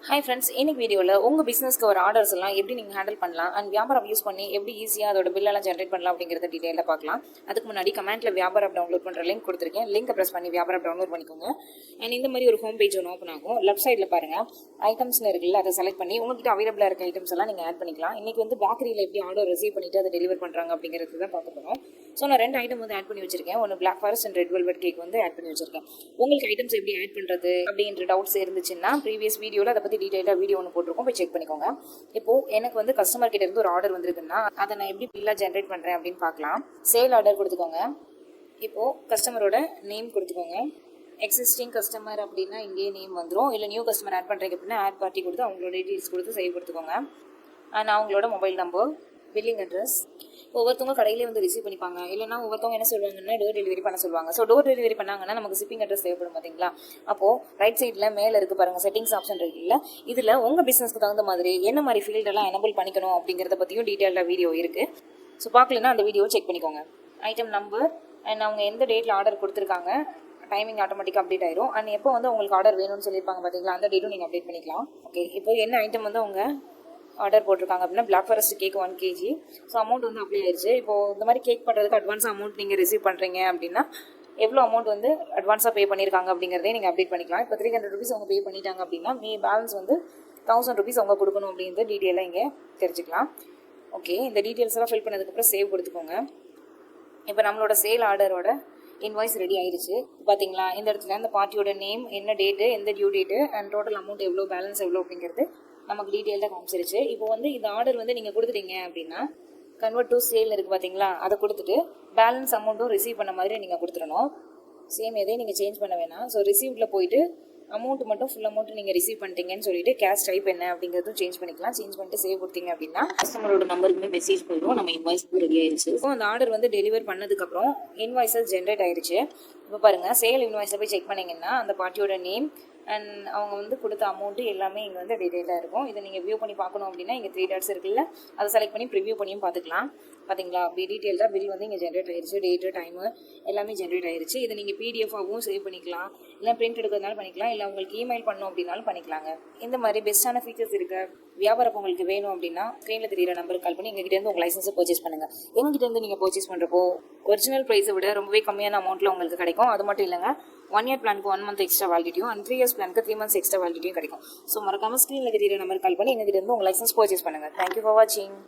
Hi friends, இன்னைக்கு வீடியோவில் உங்கள் பிஸ்னஸ்க்கு ஒரு ஆர்டர்ஸ் எல்லாம் எப்படி நீங்கள் ஹேண்டில் பண்ணலாம் அண்ட் வியாபாரம் யூஸ் பண்ணி எப்படி ஈஸியாக அதோட பில்லெல்லாம் ஜென்ரேட் பண்ணலாம் அப்படிங்கிறத டீட்டெயிலாக பார்க்கலாம். அதுக்கு முன்னாடி கமெண்ட்டில் வியாபாரம் டவுன்லோட் பண்ணுற லிங்க் கொடுத்துருக்கேன். லிங்கை ப்ரெஸ் பண்ணி வியாபாரம் டவுன்லோட் பண்ணிக்கோங்க. அண்ட் இந்த மாதிரி ஒரு ஹோம் பேஜ் ஒன்று ஓப்பன் ஆகும். லெஃப்ட் சைடில் பாருங்கள், ஐட்டம்ஸ்னு இருக்குல்ல, அதை செலக்ட் பண்ணி உங்கள்கிட்ட அவைலபிளாக இருக்க ஐட்டம்ஸ் எல்லாம் நீங்கள் ஆட் பண்ணிக்கலாம். இன்றைக்கி வந்து பேக்கரியில் எப்படி ஆர்டர் ரிசீவ் பண்ணிவிட்டு அதை டெலிவர் பண்ணுறாங்க அப்படிங்கிறது தான் பார்க்க போகிறோம். ஸோ நான் 2 ஐட்டம் வந்து ஆட் பண்ணி வச்சிருக்கேன். ஒன்று black forest and red velvet cake வந்து ஆட் பண்ணி வச்சிருக்கேன். உங்களுக்கு ஐட்டம்ஸ் எப்படி ஆட் பண்ணுறது அப்படின்ற டவுட்ஸ் இருந்துச்சுன்னா ப்ரீவியஸ் வீடியோவில் அதை பற்றி டீட்டெயிலாக வீடியோ ஒன்று போட்டிருக்கோம், போய் செக் பண்ணிக்கோங்க. இப்போது எனக்கு வந்து கஸ்டமர் கிட்ட இருந்து ஒரு ஆர்டர் வந்திருக்குன்னா அதை நான் எப்படி பில்லாக ஜென்ரேட் பண்ணுறேன் அப்படின்னு பார்க்கலாம். சேல் ஆர்டர் கொடுத்துக்கோங்க. இப்போது கஸ்டமரோட நேம் கொடுத்துக்கோங்க. எக்ஸிஸ்டிங் கஸ்டமர் அப்படின்னா இங்கேயே நேம் வந்துடும். இல்லை நியூ கஸ்டமர் ஆட் பண்ணுறீங்க அப்படின்னா ஆட் பார்ட்டி கொடுத்து அவங்களோட டீட்டெயில்ஸ் கொடுத்து சேவ் கொடுத்துக்கோங்க. அண்ட் அவங்களோட மொபைல் நம்பர், பில்லிங் அட்ரஸ். ஒவ்வொருத்தவங்க கடையிலே வந்து ரிசீவ் பண்ணிப்பாங்க. இல்லைனா ஒவ்வொருத்தவங்க என்ன சொல்லுவாங்கன்னா டோர் டெலிவரி பண்ண சொல்லுவாங்க. ஸோ டோர் டெலிவரி பண்ணாங்கன்னா நமக்கு ஷிப்பிங் அட்ரஸ் தேவைப்படும் பார்த்தீங்களா. அப்போது ரைட் சைடில் மேலே இருக்குது பாருங்கள், செட்டிங்ஸ் ஆப்ஷன் இருக்குல்ல, இதில் உங்கள் பிஸ்னஸ்க்கு தகுந்த மாதிரி என்ன மாதிரி ஃபீல்டெல்லாம் எனபிள் பண்ணிக்கணும் அப்படிங்கிறத பற்றியும் டீட்டெயிலாக வீடியோ இருக்குது. ஸோ பார்க்கலன்னா அந்த வீடியோ செக் பண்ணிக்கோங்க. ஐட்டம் நம்பர் அண்ட் அவங்க எந்த டேட்டில் ஆர்டர் கொடுத்துருக்காங்க, டைமிங் ஆட்டோமேட்டிக்காக அப்டேட் ஆயிரும். அண்ட் எப்போ வந்து உங்களுக்கு ஆர்டர் வேணும்னு சொல்லியிருப்பாங்க பார்த்தீங்களா, அந்த டேட்டும் நீங்கள் அப்டேட் பண்ணிக்கலாம். ஓகே, இப்போ என்ன ஐட்டம் வந்து அவங்க ஆர்டர் போட்டிருக்காங்க அப்படின்னா black forest cake 1 kg. So amount வந்து அப்ளை ஆயிடுச்சு. இப்போது இந்த மாதிரி கேக் பண்ணுறதுக்கு அட்வான்ஸ் அமௌண்ட் நீங்கள் ரிசீவ் பண்ணுறீங்க அப்படின்னா எவ்வளோ அமௌண்ட் வந்து அட்வான்ஸாக பே பண்ணியிருக்காங்க அப்படிங்கிறதே நீங்கள் அப்டேட் பண்ணிக்கலாம். இப்போ 300 rupees அவங்க பே பண்ணிட்டாங்க அப்படின்னா பேலன்ஸ் வந்து 1000 rupees அவங்க கொடுக்கணும் அப்படிங்கிறது டீட்டெயிலாக இங்கே தெரிஞ்சுக்கலாம். ஓகே, இந்த டீட்டெயில்ஸ் எல்லாம் ஃபில் பண்ணதுக்கப்புறம் சேவ் கொடுத்துக்கோங்க. இப்போ நம்மளோட சேல் ஆர்டரோட இன்வாய்ஸ் ரெடி ஆயிடுச்சு. பார்த்தீங்களா, இந்த இடத்துல இந்த பார்ட்டியோட நேம், என்ன டேட்டு, எந்த due date and total amount எவ்வளோ, பேலன்ஸ் எவ்வளோ அப்படிங்கிறது நமக்கு டீட்டெயிலாக காமிச்சிருச்சு. இப்போ வந்து இந்த ஆர்டர் வந்து நீங்கள் கொடுத்துட்டீங்க அப்படின்னா கன்வெர்ட் டு சேல் இருக்குது பார்த்தீங்களா, அதை கொடுத்துட்டு பேலன்ஸ் அமௌண்ட்டும் ரிசீவ் பண்ண மாதிரி நீங்கள் கொடுத்துடணும். சேம் எதையும் நீங்கள் சேஞ்ச் பண்ண வேணாம். ஸோ ரிசீவ்ல போயிட்டு அமௌண்ட் மட்டும் ஃபுல் அமௌண்ட் நீங்கள் ரிசீவ் பண்ணிட்டீங்கன்னு சொல்லிட்டு கேஷ் டைப் என்ன அப்படிங்கிறதும் சேஞ்ச் பண்ணிக்கலாம். சேஞ்ச் பண்ணிட்டு சேவ் கொடுத்தீங்க அப்படின்னா கஸ்டமரோட நம்பருக்குமே மெசேஜ் போயிடும், நம்ம இன்வாய்ஸ் ரெடி ஆயிடுச்சு. ஸோ அந்த ஆர்டர் வந்து டெலிவர் பண்ணதுக்கப்புறம் இன்வாய்ஸஸ் ஜென்ரேட் ஆயிடுச்சு. இப்போ பாருங்கள், சேல் இன்வாய்ஸை போய் செக் பண்ணிங்கன்னா அந்த பார்ட்டியோட நேம் அண்ட் அவங்க வந்து கொடுத்த அமௌண்ட்டு எல்லாமே இங்கே வந்து டீட்டெயிலாக இருக்கும். இதை நீங்கள் வியூ பண்ணி பார்க்கணும் அப்படின்னா இங்கே 3 dots இருக்குல்ல, அதை செலக்ட் பண்ணி ப்ரிவியூ பண்ணியும் பார்த்துக்கலாம். பார்த்தீங்களா, அப்படி டீட்டெயிலாக பில் வந்து இங்கே ஜென்ரேட் ஆயிடுச்சு. டேட்டு, டைமு எல்லாமே ஜென்ரேட் ஆயிடுச்சு. இதை நீங்கள் பிடிஎஃபாகவும் சேவ் பண்ணிக்கலாம், இல்லை பிரிண்ட் எடுக்கிறதுனாலும் பண்ணிக்கலாம், இல்லை உங்களுக்கு இமெயில் பண்ணணும் அப்படின்னாலும் பண்ணிக்கலாங்க. இந்த மாதிரி பெஸ்ட்டான ஃபீச்சர்ஸ் இருக்க வியாபாரம் உங்களுக்கு வேணும் அப்படின்னா ஸ்க்ரீனில் தெரியிற நம்பருக்கு கால் பண்ணி எங்ககிட்டேருந்து உங்கள் லைசன்ஸை பர்ச்சேஸ் பண்ணுங்கள். எங்ககிட்டேருந்து நீங்கள் பர்ச்சேஸ் பண்ணுறப்போ ஒரிஜினல் ப்ரைஸை விட ரொம்பவே கம்மியான அமௌண்ட்டில் உங்களுக்கு கிடைக்கும். அது மட்டும் இல்லைங்க, 1 year பிளானுக்கு 1 month எக்ஸ்ட்ரா வேலிடிட்டியும் அண்ட் 3 years பிளானுக்கு 3 months எக்ஸ்ட்ரா வேலிடிட்டியும் கிடைக்கும். ஸோ மறக்காம ஸ்க்ரீனில் தெரியிற நம்பர் கால் பண்ணி எங்ககிட்ட இருந்து உங்கள் லைசன்ஸ் பர்ச்சேஸ் பண்ணுங்கள். தேங்க்யூ ஃபார் வாட்சிங்.